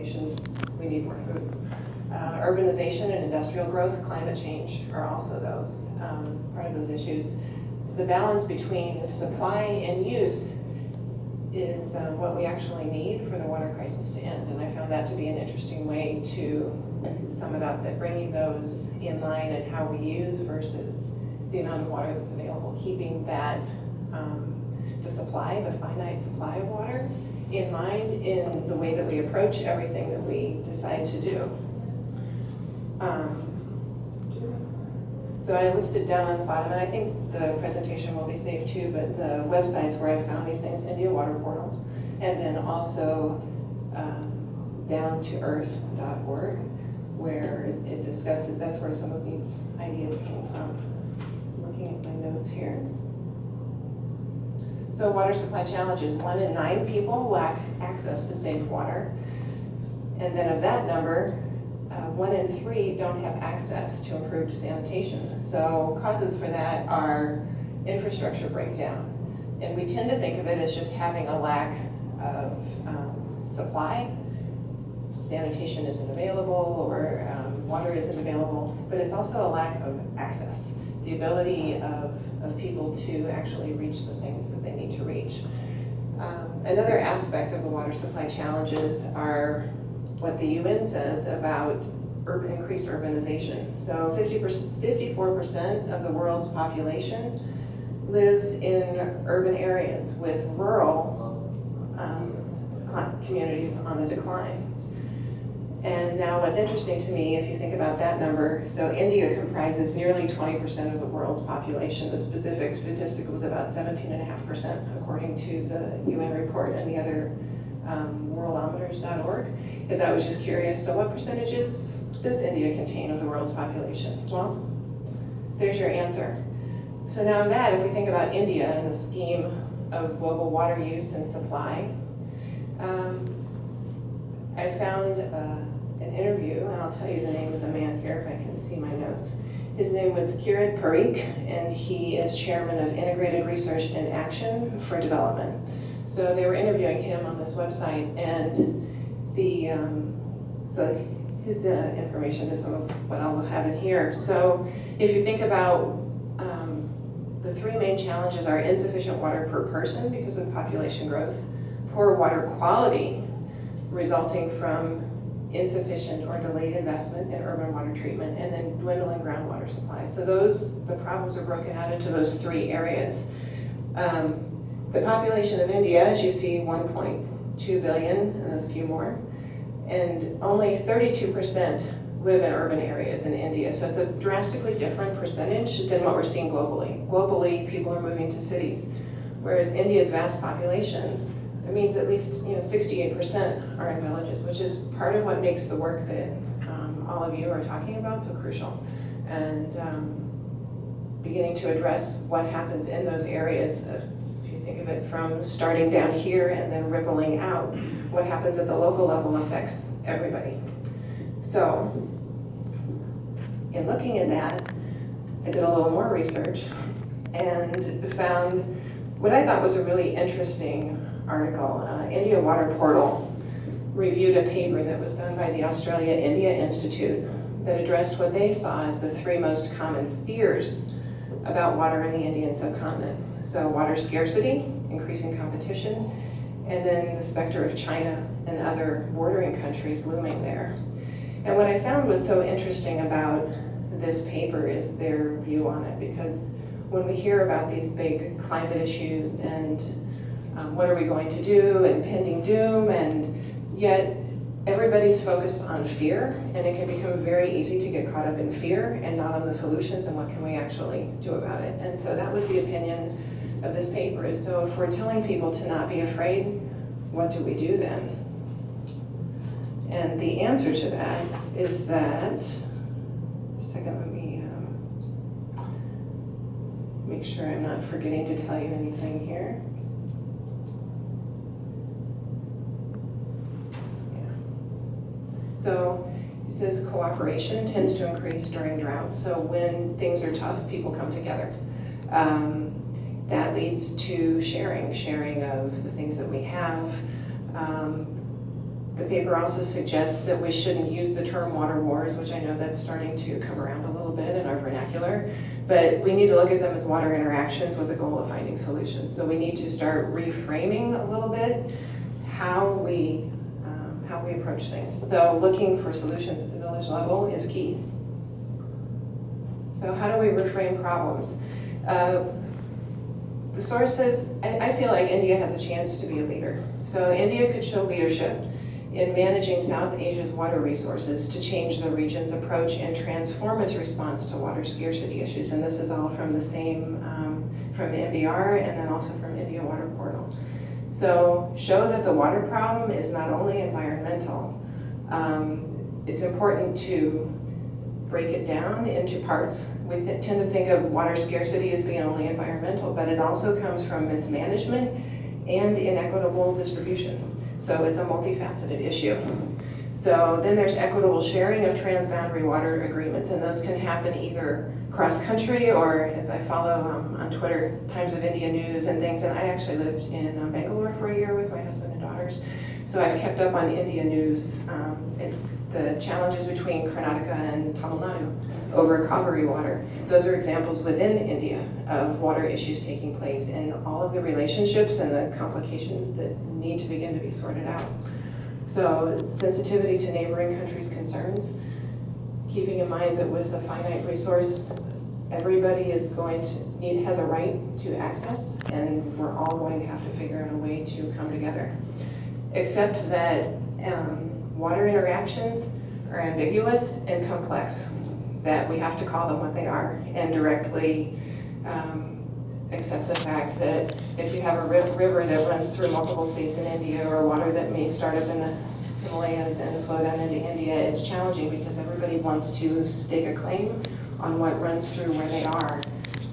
populations, we need more food. Urbanization and industrial growth, climate change are also those, part of those issues. The balance between supply and use is what we actually need for the water crisis to end. And I found that to be an interesting way to sum it up, that bringing those in line and how we use versus the amount of water that's available, keeping that, the supply, the finite supply of water in mind in the way that we approach everything that we decide to do. So I listed down on the bottom, and I think the presentation will be saved too, but the websites where I found these things, India Water Portal, and then also downtoearth.org, where it discusses, that's where some of these ideas came from. Looking at my notes here. So water supply challenges, 1 in 9 people lack access to safe water. And then of that number, 1 in 3 don't have access to improved sanitation. So causes for that are infrastructure breakdown. And we tend to think of it as just having a lack of supply. Sanitation isn't available, or water isn't available, but it's also a lack of access. The ability of people to actually reach the things that they need to reach. Another aspect of the water supply challenges are what the UN says about increased urbanization. So 54% of the world's population lives in urban areas, with rural communities on the decline. And now what's interesting to me, if you think about that number, so India comprises nearly 20% of the world's population. The specific statistic was about 17.5%, according to the UN report and the other worldometers.org. Is I was just curious, so what percentages does India contain of the world's population? Well, there's your answer. So now that, if we think about India and the scheme of global water use and supply, I found an interview, and I'll tell you the name of the man here if I can see my notes. His name was Kirit Parikh, and he is chairman of Integrated Research and Action for Development. So they were interviewing him on this website, and so his information is some of what I'll have in here. So if you think about the 3 main challenges are insufficient water per person because of population growth, poor water quality resulting from insufficient or delayed investment in urban water treatment, and then dwindling groundwater supply. So the problems are broken out into those 3 areas. The population of India, as you see, 1.2 billion and a few more, and only 32% live in urban areas in India. So it's a drastically different percentage than what we're seeing globally. Globally, people are moving to cities, whereas India's vast population, it means at least 68% are in villages, which is part of what makes the work that all of you are talking about so crucial. And beginning to address what happens in those areas, if you think of it from starting down here and then rippling out, what happens at the local level affects everybody. So in looking at that, I did a little more research and found what I thought was a really interesting article. India Water Portal reviewed a paper that was done by the Australia-India Institute that addressed what they saw as the 3 most common fears about water in the Indian subcontinent. So water scarcity, increasing competition, and then the specter of China and other bordering countries looming there. And what I found was so interesting about this paper is their view on it, because when we hear about these big climate issues and what are we going to do, and pending doom, and yet everybody's focused on fear, and it can become very easy to get caught up in fear and not on the solutions and what can we actually do about it. And so that was the opinion of this paper, is so if we're telling people to not be afraid, what do we do then? And the answer to that is that, second, let me make sure I'm not forgetting to tell you anything here. So it says cooperation tends to increase during droughts. So when things are tough, people come together. That leads to sharing of the things that we have. The paper also suggests that we shouldn't use the term water wars, which I know that's starting to come around a little bit in our vernacular, but we need to look at them as water interactions with a goal of finding solutions. So we need to start reframing a little bit how we approach things. So looking for solutions at the village level is key. So how do we reframe problems? The source says, I feel like India has a chance to be a leader. So India could show leadership in managing South Asia's water resources to change the region's approach and transform its response to water scarcity issues. And this is all from the same, from NBR and then also from India Water Portal. So show that the water problem is not only environmental. It's important to break it down into parts. We tend to think of water scarcity as being only environmental, but it also comes from mismanagement and inequitable distribution. So it's a multifaceted issue. So then there's equitable sharing of transboundary water agreements, and those can happen either cross-country or, as I follow on Twitter, Times of India News and things, and I actually lived in Bangalore for a year with my husband and daughters. So I've kept up on India News, the challenges between Karnataka and Tamil Nadu over Kaveri water. Those are examples within India of water issues taking place and all of the relationships and the complications that need to begin to be sorted out. So sensitivity to neighboring countries' concerns, keeping in mind that with a finite resource, everybody is going to has a right to access, and we're all going to have to figure out a way to come together. Except that water interactions are ambiguous and complex, that we have to call them what they are and directly accept the fact that if you have a river that runs through multiple states in India, or water that may start up in the Himalayas and flow down into India, it's challenging because everybody wants to stake a claim on what runs through where they are.